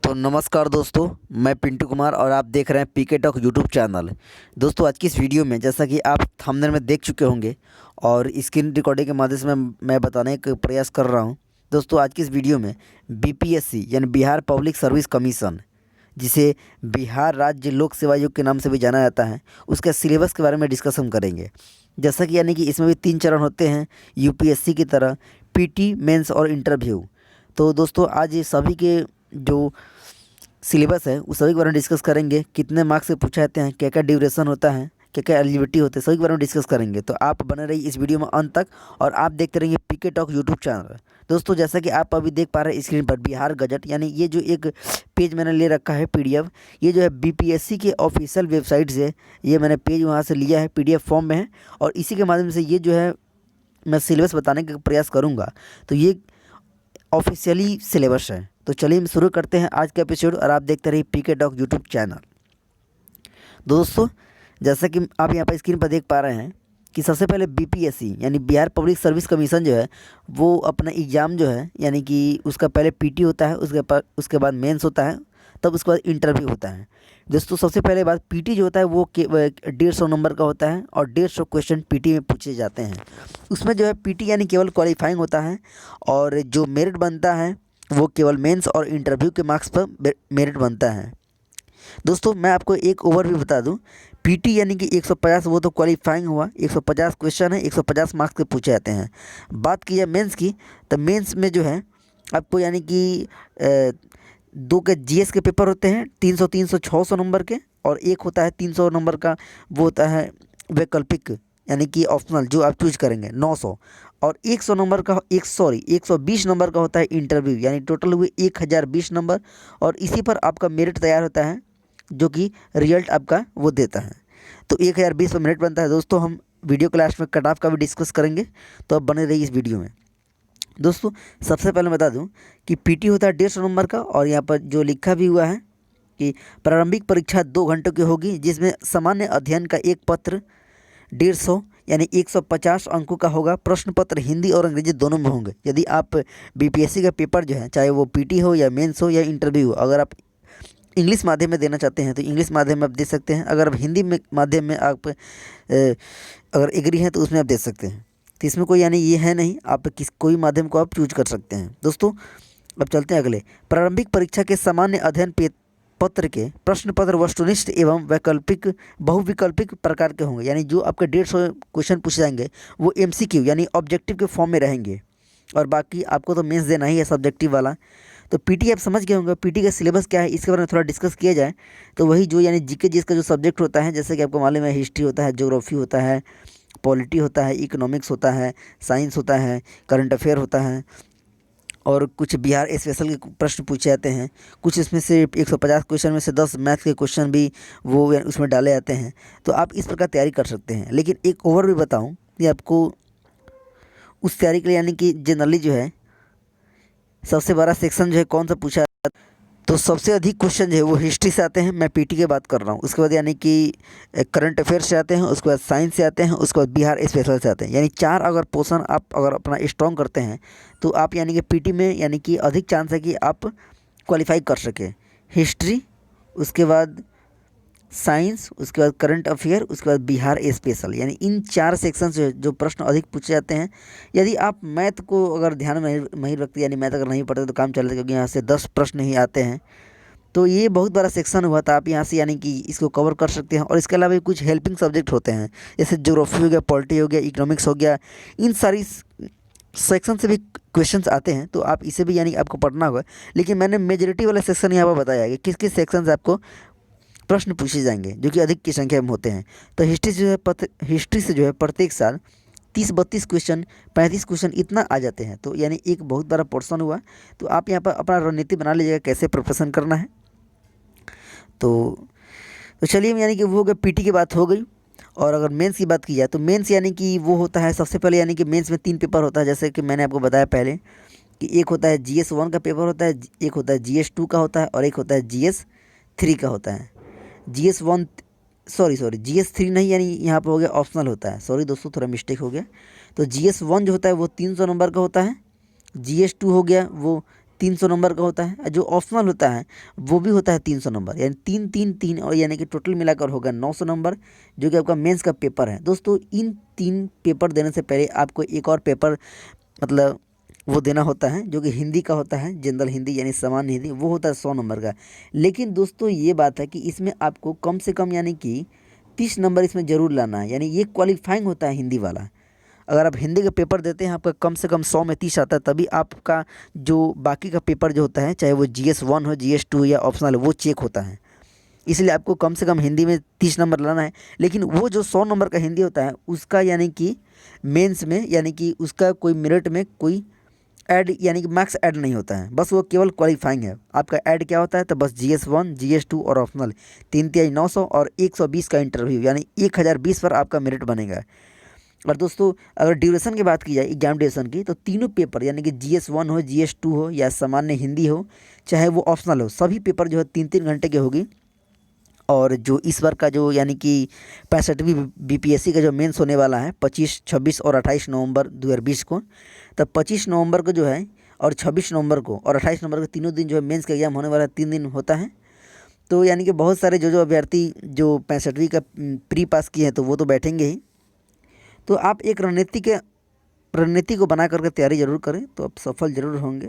तो नमस्कार दोस्तों, मैं पिंटू कुमार और आप देख रहे हैं पीके टॉक यूट्यूब चैनल। दोस्तों आज की इस वीडियो में जैसा कि आप थंबनेल में देख चुके होंगे और स्क्रीन रिकॉर्डिंग के माध्यम से मैं बताने का प्रयास कर रहा हूं। दोस्तों आज की इस वीडियो में बीपीएससी यानी बिहार पब्लिक सर्विस कमीशन, जिसे बिहार राज्य लोक सेवा आयोग के नाम से भी जाना जाता है, उसके सिलेबस के बारे में डिस्कशन करेंगे। जैसा कि यानी कि इसमें भी 3 चरण होते हैं यूपीएससी की तरह, पीटी, मेंस और इंटरव्यू। तो दोस्तों आज ये सभी के जो सिलेबस है उस सभी के बारे में डिस्कस करेंगे। कितने मार्क्स से पूछा जाते हैं, क्या क्या ड्यूरेशन होता है, क्या क्या एलिजिबिलिटी होते हैं, सभी के बारे में डिस्कस करेंगे। तो आप बने रहिए इस वीडियो में अंत तक और आप देखते रहिए पीके टॉक यूट्यूब चैनल। दोस्तों जैसा कि आप अभी देख पा रहे हैं स्क्रीन पर बिहार गजट, यानी ये जो एक पेज मैंने ले रखा है पीडीएफ, ये जो है बीपीएससी के ऑफिशियल वेबसाइट से ये मैंने पेज वहाँ से लिया है, पीडीएफ फॉर्म में है और इसी के माध्यम से ये जो है मैं सिलेबस बताने का प्रयास करूँगा। तो ये ऑफिशियली सिलेबस है। तो चलिए हम शुरू करते हैं आज का एपिसोड और आप देखते रहिए पीके टॉक यूट्यूब चैनल। दोस्तों जैसा कि आप यहाँ पर स्क्रीन पर देख पा रहे हैं कि सबसे पहले बीपीएससी यानी बिहार पब्लिक सर्विस कमीशन जो है वो अपना एग्ज़ाम जो है, यानी कि उसका पहले पीटी होता है, उसके बाद मेंस होता है, तब उसके बाद इंटरव्यू होता है। दोस्तों सबसे पहले बात, पीटी जो होता है वो 150 नंबर का होता है और 150 क्वेश्चन पीटी में पूछे जाते हैं। उसमें जो है पीटी यानी केवल क्वालिफाइंग होता है और जो मेरिट बनता है वो केवल मेंस और इंटरव्यू के मार्क्स पर मेरिट बनता है। दोस्तों मैं आपको एक ओवरव्यू बता दूं, पीटी यानी कि 150 वो तो क्वालिफाइंग हुआ, 150 क्वेश्चन है, 150 मार्क्स के पूछे जाते हैं। बात की जाए मेंस की, तो मेंस में जो है आपको यानी कि 2 के जीएस के पेपर होते हैं, 300 600 नंबर के, और एक होता है 300 नंबर का, वो होता है वैकल्पिक यानी कि ऑप्शनल जो आप चूज करेंगे 900, और 100 नंबर का 120 नंबर का होता है इंटरव्यू, यानी टोटल हुए 1020 नंबर, और इसी पर आपका मेरिट तैयार होता है जो कि रिजल्ट आपका वो देता है। तो 1020 पर मेरिट बनता है। दोस्तों हम वीडियो क्लास में कट ऑफ का भी डिस्कस करेंगे, तो अब बने रहिए इस वीडियो में। दोस्तों सबसे पहले बता दूं कि पीटी होता है 150 नंबर का, और यहाँ पर जो लिखा भी हुआ है कि प्रारंभिक परीक्षा 2 घंटों की होगी, जिसमें सामान्य अध्ययन का एक पत्र 150 यानी 150 अंकों का होगा। प्रश्न पत्र हिंदी और अंग्रेजी दोनों में होंगे। यदि आप बीपीएससी का पेपर जो है, चाहे वो पीटी हो या मेंस हो या इंटरव्यू हो, अगर आप इंग्लिश माध्यम में देना चाहते हैं तो इंग्लिश माध्यम में आप दे सकते हैं। अगर आप हिंदी में माध्यम में आप अगर एग्री हैं तो उसमें आप दे सकते हैं। तो इसमें कोई यानी ये है नहीं, आप कोई माध्यम को आप चूज कर सकते हैं। दोस्तों अब चलते हैं अगले। प्रारंभिक परीक्षा के सामान्य अध्ययन पत्र के प्रश्न पत्र वस्तुनिष्ठ एवं वैकल्पिक बहुविकल्पिक प्रकार के होंगे, यानी जो आपके 150 क्वेश्चन पूछे जाएंगे वो एमसीक्यू यानी ऑब्जेक्टिव के फॉर्म में रहेंगे, और बाकी आपको तो मेंस देना ही है सब्जेक्टिव वाला। तो पीटी आप समझ गए होंगे। पीटी का सिलेबस क्या है इसके बारे में थोड़ा डिस्कस किया जाए तो वही जो यानी जीके जिसका जो सब्जेक्ट होता है, जैसे कि आपको मालूम है हिस्ट्री होता है, ज्योग्राफी होता है, पॉलिटी होता है, इकोनॉमिक्स होता है, साइंस होता है, करंट अफेयर होता है, और कुछ बिहार स्पेशल के प्रश्न पूछे जाते हैं। कुछ इसमें से 150 क्वेश्चन में से 10 मैथ के क्वेश्चन भी वो उसमें डाले जाते हैं। तो आप इस प्रकार तैयारी कर सकते हैं। लेकिन एक ओवर भी बताऊं कि आपको उस तैयारी के लिए यानी कि जनरली जो है सबसे बड़ा सेक्शन जो है कौन सा पूछा, तो सबसे अधिक क्वेश्चन जो है वो हिस्ट्री से आते हैं। मैं पीटी की बात कर रहा हूँ। उसके बाद यानी कि करंट अफेयर से आते हैं, उसके बाद साइंस से आते हैं, उसके बाद बिहार स्पेशल से आते हैं। यानी 4 अगर पोर्शन आप अगर अपना स्ट्रॉन्ग करते हैं तो आप यानी कि पीटी में यानी कि अधिक चांस है कि आप क्वालिफाई कर सकें। हिस्ट्री, उसके बाद साइंस, उसके बाद करंट अफेयर, उसके बाद बिहार स्पेशल, यानी इन 4 सेक्शन से जो प्रश्न अधिक पूछे जाते हैं। यदि आप मैथ को अगर ध्यान में महिर रखते, यानी मैथ अगर नहीं पढ़ते तो काम चलता, क्योंकि यहाँ से 10 प्रश्न ही आते हैं। तो ये बहुत बड़ा सेक्शन हुआ था, आप यहाँ से यानी कि इसको कवर कर सकते हैं। और इसके अलावा भी कुछ हेल्पिंग सब्जेक्ट होते हैं, जैसे ज्योग्राफी हो गया, पॉलिटी हो गया, इकोनॉमिक्स हो गया, इन सारी सेक्शन से भी क्वेश्चंस आते हैं। तो आप इसे भी यानी आपको पढ़ना होगा। लेकिन मैंने मेजोरिटी वाला सेक्शन यहाँ पर बताया है कि किस किस सेक्शन से आपको प्रश्न पूछे जाएंगे जो कि अधिक की संख्या में होते हैं। तो हिस्ट्री से जो है प्रत्येक साल 30-32 क्वेश्चन, 35 क्वेश्चन इतना आ जाते हैं। तो यानी एक बहुत बड़ा पोर्शन हुआ। तो आप यहाँ पर अपना रणनीति बना लीजिएगा कैसे प्रिपरेशन करना है। तो चलिए यानी कि वो हो गया, पीटी की बात हो गई। और अगर मेंस की बात की जाए तो मेंस यानी कि वो होता है सबसे पहले, यानी कि मेंस में 3 पेपर होता है, जैसे कि मैंने आपको बताया पहले कि एक होता है GS1 का पेपर होता है, एक होता है GS2 का होता है, और एक होता है GS3 का होता है। GS1 सॉरी GS3 नहीं, यानी यहाँ पर हो गया ऑप्शनल होता है। सॉरी दोस्तों थोड़ा मिस्टेक हो गया। तो GS1 जो होता है वो 300 नंबर का होता है। GS2 हो गया वो 300 नंबर का होता है, और जो ऑप्शनल होता है वो भी होता है 300 नंबर, यानी 3 3 3, और यानी कि टोटल मिलाकर होगा 900 नंबर, जो कि आपका मेंस का पेपर है। दोस्तों इन 3 पेपर देने से पहले आपको एक और पेपर मतलब वो देना होता है, जो कि हिंदी का होता है, जनरल हिंदी यानी सामान्य हिंदी, वो होता है 100 नंबर का। लेकिन दोस्तों ये बात है कि इसमें आपको कम से कम यानी कि 30 नंबर इसमें ज़रूर लाना है, यानी ये क्वालिफाइंग होता है हिंदी वाला। अगर आप हिंदी का पेपर देते हैं, आपका कम से कम 100 में 30 आता है, तभी आपका जो बाकी का पेपर जो होता है, चाहे वो GS1 हो, GS2 या ऑप्शनल हो, वो चेक होता है। इसलिए आपको कम से कम हिंदी में 30 नंबर लाना है। लेकिन वो जो 100 नंबर का हिंदी होता है, उसका यानी कि मेंस में यानी कि उसका कोई मेरिट में कोई ऐड यानी कि मार्क्स ऐड नहीं होता है, बस वो केवल क्वालिफाइंग है। आपका ऐड क्या होता है, तो बस GS1 GS2 और ऑप्शनल 3 900 और 120 का इंटरव्यू, यानी 1020 पर आपका मेरिट बनेगा। और दोस्तों अगर ड्यूरेशन की बात की जाए एग्जाम ड्यूरेशन की, तो तीनों पेपर यानी कि GS1 हो, GS2 हो या सामान्य हिंदी हो, चाहे वो ऑप्शनल हो, सभी पेपर जो है 3 3 घंटे के होगी। और जो इस बार का जो यानी कि 65वीं BPSC का जो मेंस होने वाला है 25 26 और 28 नवंबर 2020 को, तब 25 नवंबर को जो है, और 26 नवंबर को और 28 नवंबर को, तीनों दिन जो है मेंस का एग्जाम होने वाला है, 3 दिन होता है। तो यानी कि बहुत सारे जो जो अभ्यर्थी जो 65वीं का प्री पास किए हैं, तो वो तो बैठेंगे ही। तो आप एक रणनीति को बना करके तैयारी ज़रूर करें, तो आप सफल ज़रूर होंगे।